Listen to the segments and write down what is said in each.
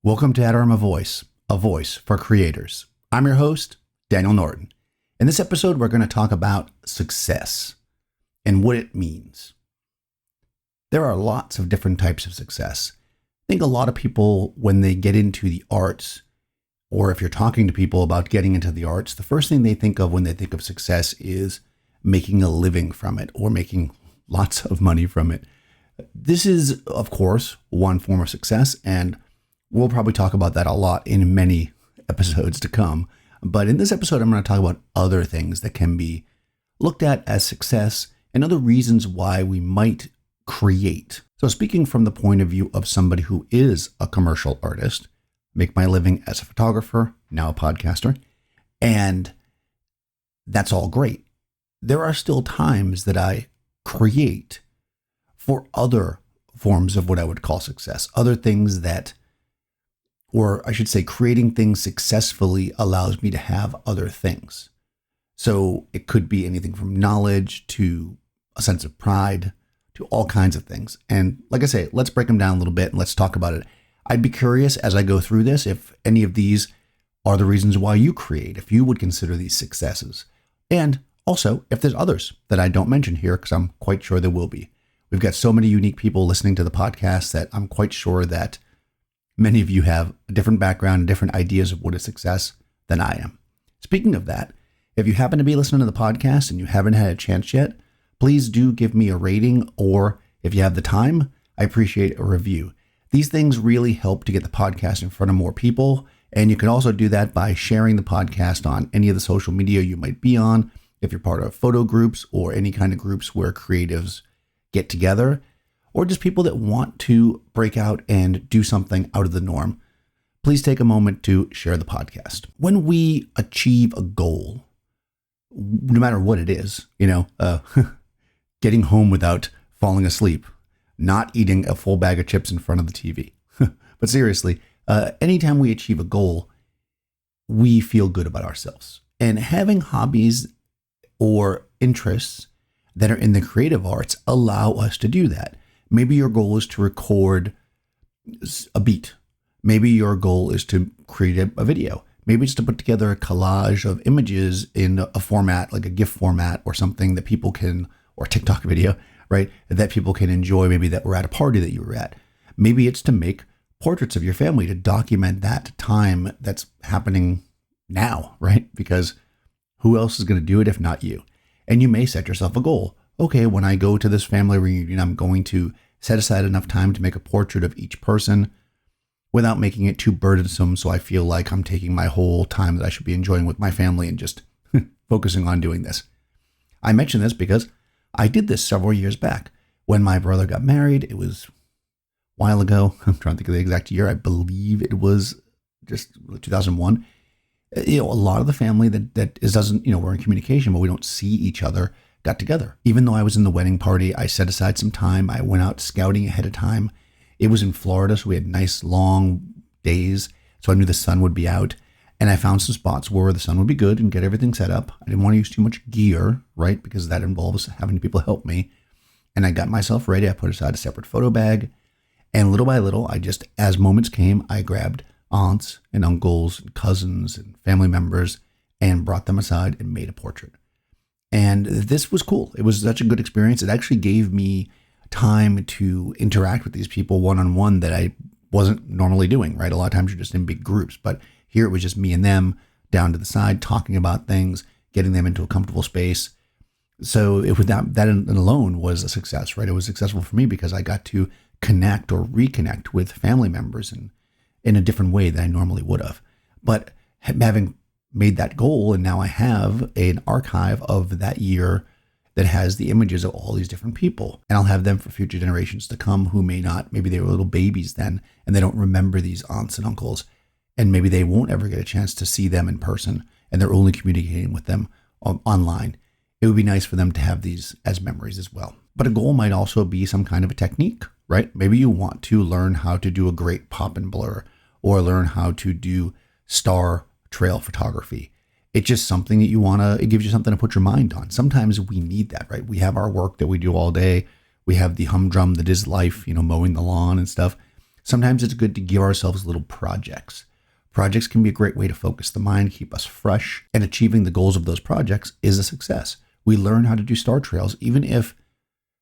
Welcome to Avoice, a voice for creators. I'm your host, Daniel Norton. In this episode, we're going to talk about success and what it means. There are lots of different types of success. I think a lot of people, when they get into the arts, or if you're talking to people about getting into the arts, the first thing they think of when they think of success is making a living from it or making lots of money from it. This is, of course, one form of success, and we'll probably talk about that a lot in many episodes to come. But in this episode, I'm going to talk about other things that can be looked at as success and other reasons why we might create. So speaking from the point of view of somebody who is a commercial artist, make my living as a photographer, now a podcaster, and that's all great. There are still times that I create for other forms of what I would call success, other things that, or I should say, creating things successfully allows me to have other things. So it could be anything from knowledge to a sense of pride to all kinds of things. And like I say, let's break them down a little bit and let's talk about it. I'd be curious as I go through this if any of these are the reasons why you create, if you would consider these successes. And also, if there's others that I don't mention here, because I'm quite sure there will be. We've got so many unique people listening to the podcast that I'm quite sure that many of you have a different background and different ideas of what is success than I am. Speaking of that, if you happen to be listening to the podcast and you haven't had a chance yet, please do give me a rating, or if you have the time, I appreciate a review. These things really help to get the podcast in front of more people, and you can also do that by sharing the podcast on any of the social media you might be on, if you're part of photo groups or any kind of groups where creatives get together, or just people that want to break out and do something out of the norm. Please take a moment to share the podcast. When we achieve a goal, no matter what it is, getting home without falling asleep, not eating a full bag of chips in front of the TV. But seriously, anytime we achieve a goal, we feel good about ourselves. And having hobbies or interests that are in the creative arts allow us to do that. Maybe your goal is to record a beat. Maybe your goal is to create a video. Maybe it's to put together a collage of images in a format, like a GIF format or something that people can, or TikTok video, right? That people can enjoy, maybe that were at a party that you were at. Maybe it's to make portraits of your family, to document that time that's happening now, right? Because who else is going to do it if not you? And you may set yourself a goal. Okay, when I go to this family reunion, I'm going to set aside enough time to make a portrait of each person without making it too burdensome, so I feel like I'm taking my whole time that I should be enjoying with my family and just focusing on doing this. I mention this because I did this several years back. When my brother got married, it was a while ago. I'm trying to think of the exact year. I believe it was just 2001. A lot of the family that doesn't, we're in communication, but we don't see each other, got together. Even though I was in the wedding party, I set aside some time. I went out scouting ahead of time. It was in Florida, so we had nice long days. So I knew the sun would be out. And I found some spots where the sun would be good and get everything set up. I didn't want to use too much gear, right? Because that involves having people help me. And I got myself ready. I put aside a separate photo bag. And little by little, as moments came, I grabbed aunts and uncles and cousins and family members and brought them aside and made a portrait. And this was cool. It was such a good experience. It actually gave me time to interact with these people one-on-one that I wasn't normally doing, right? A lot of times you're just in big groups, but here it was just me and them down to the side, talking about things, getting them into a comfortable space. So that alone was a success, right? It was successful for me because I got to connect or reconnect with family members and in a different way than I normally would have. But having made that goal, and now I have an archive of that year that has the images of all these different people. And I'll have them for future generations to come who maybe they were little babies then, and they don't remember these aunts and uncles. And maybe they won't ever get a chance to see them in person, and they're only communicating with them online. It would be nice for them to have these as memories as well. But a goal might also be some kind of a technique, right? Maybe you want to learn how to do a great pop and blur, or learn how to do star trail photography. It's just something that it gives you something to put your mind on. Sometimes we need that, right? We have our work that we do all day. We have the humdrum that is life, mowing the lawn and stuff. Sometimes it's good to give ourselves little projects. Projects can be a great way to focus the mind, keep us fresh, and achieving the goals of those projects is a success. We learn how to do star trails, even if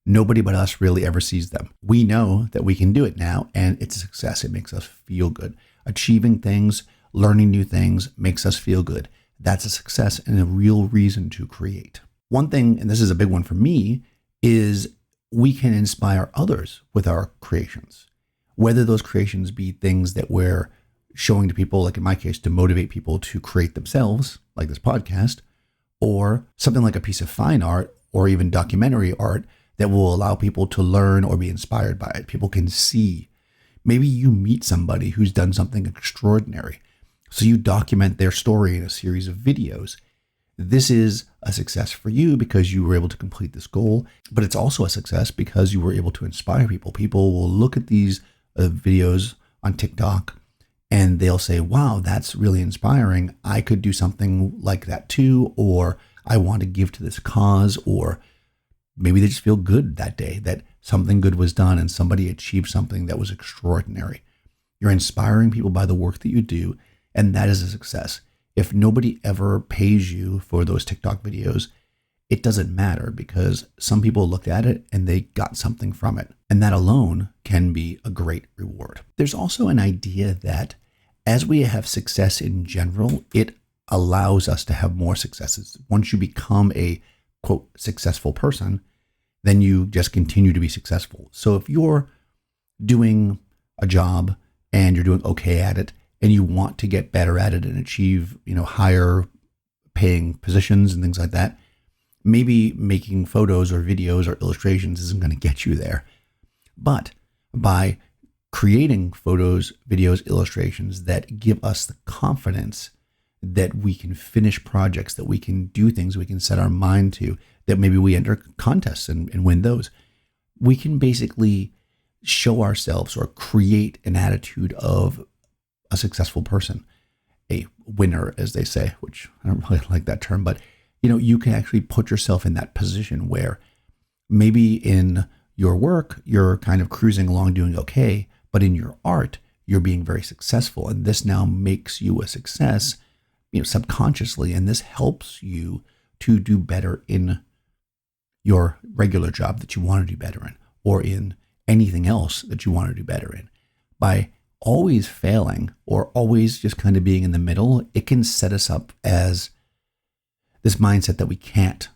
nobody but us really ever sees them. We know that we can do it now, and it's a success. It makes us feel good. Achieving things, learning new things makes us feel good. That's a success and a real reason to create. One thing, and this is a big one for me, is we can inspire others with our creations. Whether those creations be things that we're showing to people, like in my case, to motivate people to create themselves, like this podcast, or something like a piece of fine art or even documentary art that will allow people to learn or be inspired by it. People can see. Maybe you meet somebody who's done something extraordinary, so you document their story in a series of videos. This is a success for you because you were able to complete this goal, but it's also a success because you were able to inspire people. People will look at these videos on TikTok and they'll say, wow, that's really inspiring. I could do something like that too, or I want to give to this cause, or maybe they just feel good that day that something good was done and somebody achieved something that was extraordinary. You're inspiring people by the work that you do, and that is a success. If nobody ever pays you for those TikTok videos, it doesn't matter because some people looked at it and they got something from it. And that alone can be a great reward. There's also an idea that as we have success in general, it allows us to have more successes. Once you become a quote successful person, then you just continue to be successful. So if you're doing a job and you're doing okay at it and you want to get better at it and achieve, higher paying positions and things like that, maybe making photos or videos or illustrations isn't going to get you there. But by creating photos, videos, illustrations that give us the confidence that we can finish projects, that we can do things we can set our mind to, that maybe we enter contests and win those, we can basically show ourselves or create an attitude of a successful person, a winner, as they say, which I don't really like that term, but you can actually put yourself in that position where maybe in your work, you're kind of cruising along doing okay, but in your art, you're being very successful. And this now makes you a success, subconsciously. And this helps you to do better in your regular job that you want to do better in, or in anything else that you want to do better in. By always failing or always just kind of being in the middle, it can set us up as this mindset that we can't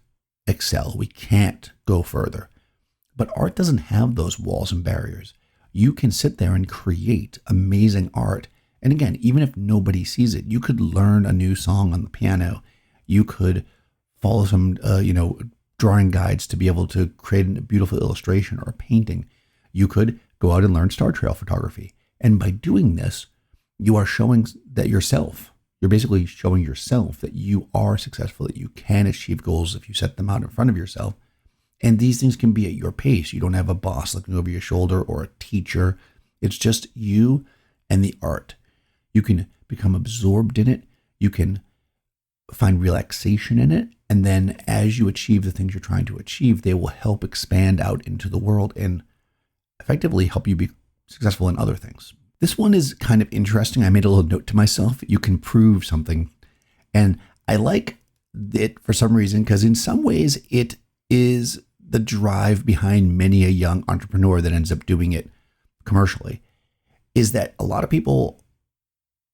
excel, we can't go further. But art doesn't have those walls and barriers. You can sit there and create amazing art. And again, even if nobody sees it, you could learn a new song on the piano. You could follow some, drawing guides to be able to create a beautiful illustration or a painting. You could go out and learn star trail photography. And by doing this, you are showing that yourself. You're basically showing yourself that you are successful, that you can achieve goals if you set them out in front of yourself. And these things can be at your pace. You don't have a boss looking over your shoulder or a teacher. It's just you and the art. You can become absorbed in it. You can find relaxation in it. And then as you achieve the things you're trying to achieve, they will help expand out into the world and effectively help you be successful in other things. This one is kind of interesting. I made a little note to myself. You can prove something. And I like it for some reason, because in some ways it is the drive behind many a young entrepreneur that ends up doing it commercially, is that a lot of people,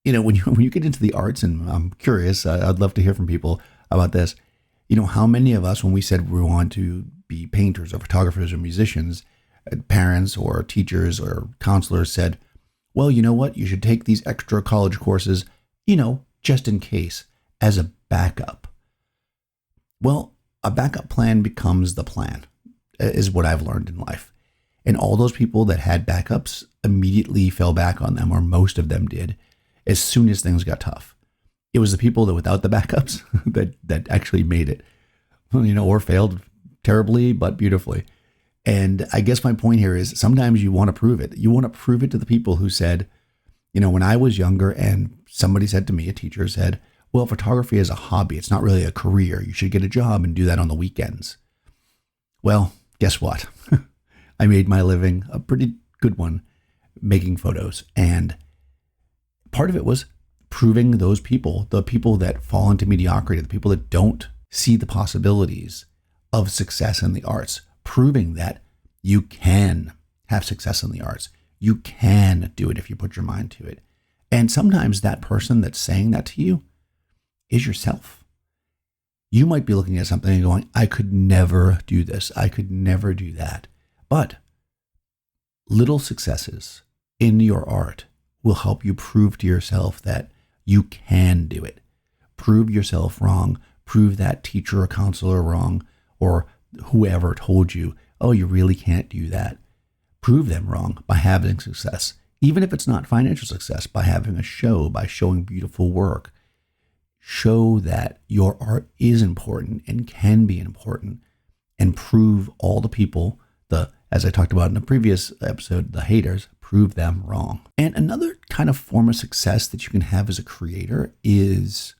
when you get into the arts, and I'm curious, I'd love to hear from people about this, how many of us, when we said we want to be painters or photographers or musicians, parents or teachers or counselors said, well, you know what? You should take these extra college courses, just in case, as a backup. Well, a backup plan becomes the plan, is what I've learned in life. And all those people that had backups immediately fell back on them, or most of them did, as soon as things got tough. It was the people that without the backups that actually made it, or failed terribly, but beautifully. And I guess my point here is sometimes you want to prove it. You want to prove it to the people who said, when I was younger and somebody said to me, a teacher said, well, photography is a hobby. It's not really a career. You should get a job and do that on the weekends. Well, guess what? I made my living, a pretty good one, making photos. And part of it was proving those people, the people that fall into mediocrity, the people that don't see the possibilities of success in the arts, proving that you can have success in the arts. You can do it if you put your mind to it. And sometimes that person that's saying that to you is yourself. You might be looking at something and going, I could never do this. I could never do that. But little successes in your art will help you prove to yourself that you can do it. Prove yourself wrong. Prove that teacher or counselor wrong, or whoever told you, oh, you really can't do that. Prove them wrong by having success, even if it's not financial success, by having a show, by showing beautiful work. Show that your art is important and can be important, and prove all the people, as I talked about in the previous episode, the haters, prove them wrong. And another kind of form of success that you can have as a creator is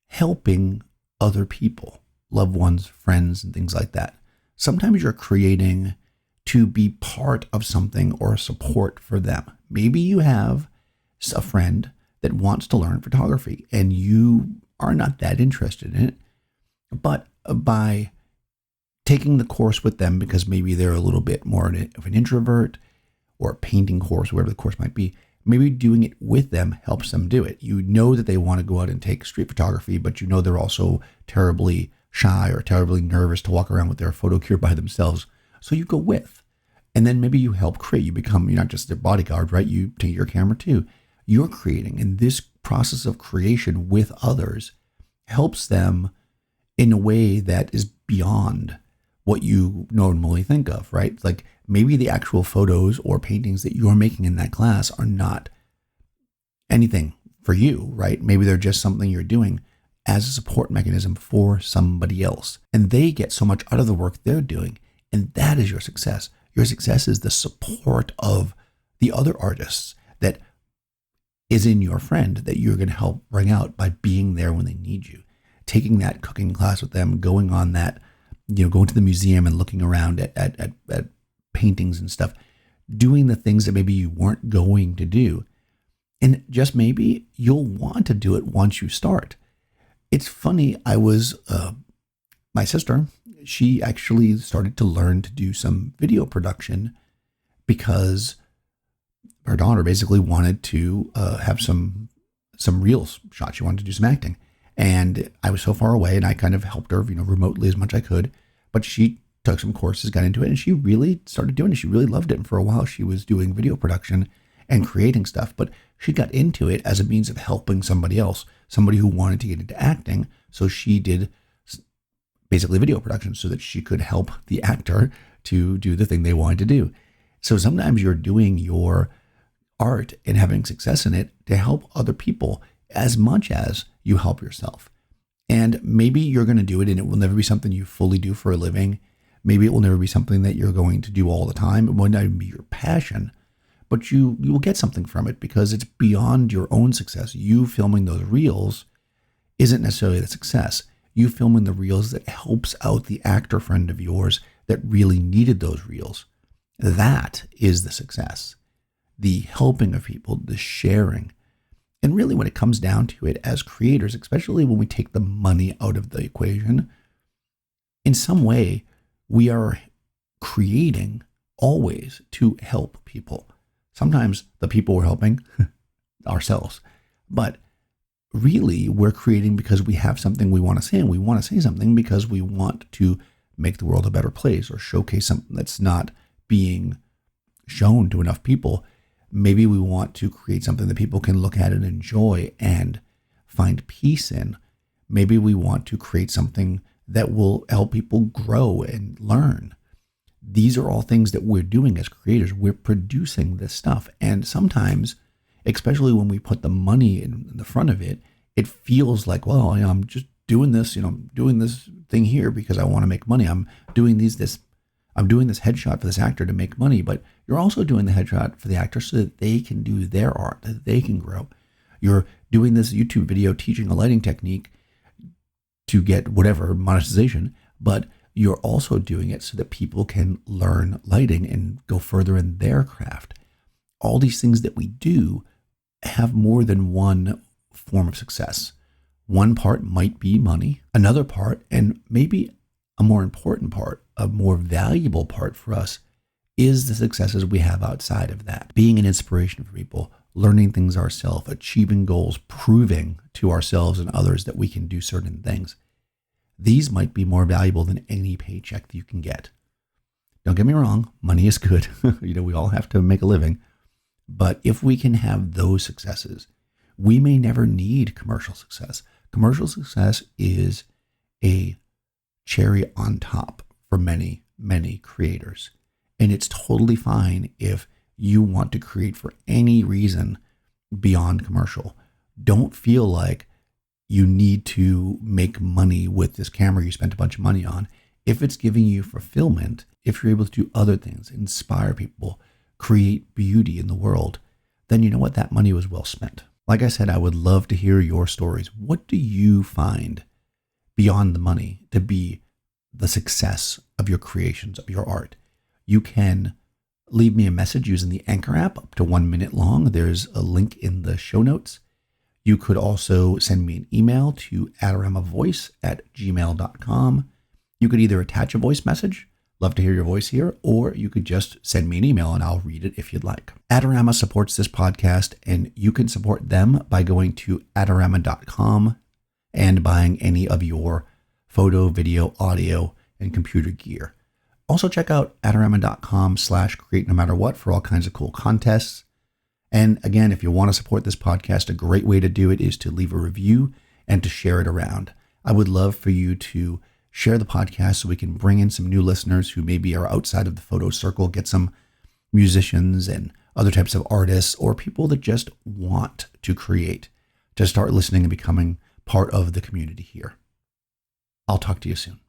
helping other people, loved ones, friends, and things like that. Sometimes you're creating to be part of something or support for them. Maybe you have a friend that wants to learn photography and you are not that interested in it, but by taking the course with them, because maybe they're a little bit more of an introvert, or a painting course, whatever the course might be, maybe doing it with them helps them do it. You know that they want to go out and take street photography, but you know they're also terribly shy or terribly nervous to walk around with their photo cure by themselves. So you go with, and then maybe you help create. You're not just their bodyguard, right? You take your camera too. You're creating, and this process of creation with others helps them in a way that is beyond what you normally think of, right? Like maybe the actual photos or paintings that you're making in that class are not anything for you, right? Maybe they're just something you're doing as a support mechanism for somebody else. And they get so much out of the work they're doing. And that is your success. Your success is the support of the other artists that is in your friend that you're going to help bring out by being there when they need you. Taking that cooking class with them, going on that, going to the museum and looking around at paintings and stuff, doing the things that maybe you weren't going to do. And just maybe you'll want to do it once you start. It's funny, my sister, she actually started to learn to do some video production because her daughter basically wanted to have some reels shot. She wanted to do some acting. And I was so far away and I kind of helped her, remotely as much as I could. But she took some courses, got into it, and she really started doing it. She really loved it. And for a while she was doing video production and creating stuff, but she got into it as a means of helping somebody else, somebody who wanted to get into acting. So she did basically video production so that she could help the actor to do the thing they wanted to do. So sometimes you're doing your art and having success in it to help other people as much as you help yourself. And maybe you're going to do it and it will never be something you fully do for a living. Maybe it will never be something that you're going to do all the time. It might not even be your passion, but you will get something from it because it's beyond your own success. You filming those reels isn't necessarily the success. You filming the reels that helps out the actor friend of yours that really needed those reels. That is the success. The helping of people, the sharing. And really when it comes down to it as creators, especially when we take the money out of the equation, in some way we are creating always to help people. Sometimes the people we're helping ourselves, but really we're creating because we have something we want to say, and we want to say something because we want to make the world a better place or showcase something that's not being shown to enough people. Maybe we want to create something that people can look at and enjoy and find peace in. Maybe we want to create something that will help people grow and learn. These are all things that we're doing as creators. We're producing this stuff. And sometimes, especially when we put the money in the front of it, it feels like, well, I'm just doing this, I'm doing this thing here because I want to make money. I'm doing this headshot for this actor to make money, but you're also doing the headshot for the actor so that they can do their art, that they can grow. You're doing this YouTube video teaching a lighting technique to get whatever monetization, but you're also doing it so that people can learn lighting and go further in their craft. all these things that we do have more than one form of success. One part might be money, another part, and maybe a more important part, a more valuable part for us, is the successes we have outside of that. Being an inspiration for people, learning things ourselves, achieving goals, proving to ourselves and others that we can do certain things. These might be more valuable than any paycheck that you can get. Don't get me wrong, money is good. We all have to make a living. But if we can have those successes, we may never need commercial success. Commercial success is a cherry on top for many, many creators. And it's totally fine if you want to create for any reason beyond commercial. Don't feel like you need to make money with this camera you spent a bunch of money on. If it's giving you fulfillment, if you're able to do other things, inspire people, create beauty in the world, then you know what? That money was well spent. Like I said, I would love to hear your stories. What do you find beyond the money to be the success of your creations, of your art? You can leave me a message using the Anchor app up to 1 minute long. There's a link in the show notes. You could also send me an email to adoramavoice@gmail.com. You could either attach a voice message, love to hear your voice here, or you could just send me an email and I'll read it if you'd like. Adorama supports this podcast, and you can support them by going to adorama.com and buying any of your photo, video, audio, and computer gear. Also check out adorama.com/create no matter what for all kinds of cool contests. And again, if you want to support this podcast, a great way to do it is to leave a review and to share it around. I would love for you to share the podcast so we can bring in some new listeners who maybe are outside of the photo circle, get some musicians and other types of artists or people that just want to create, to start listening and becoming part of the community here. I'll talk to you soon.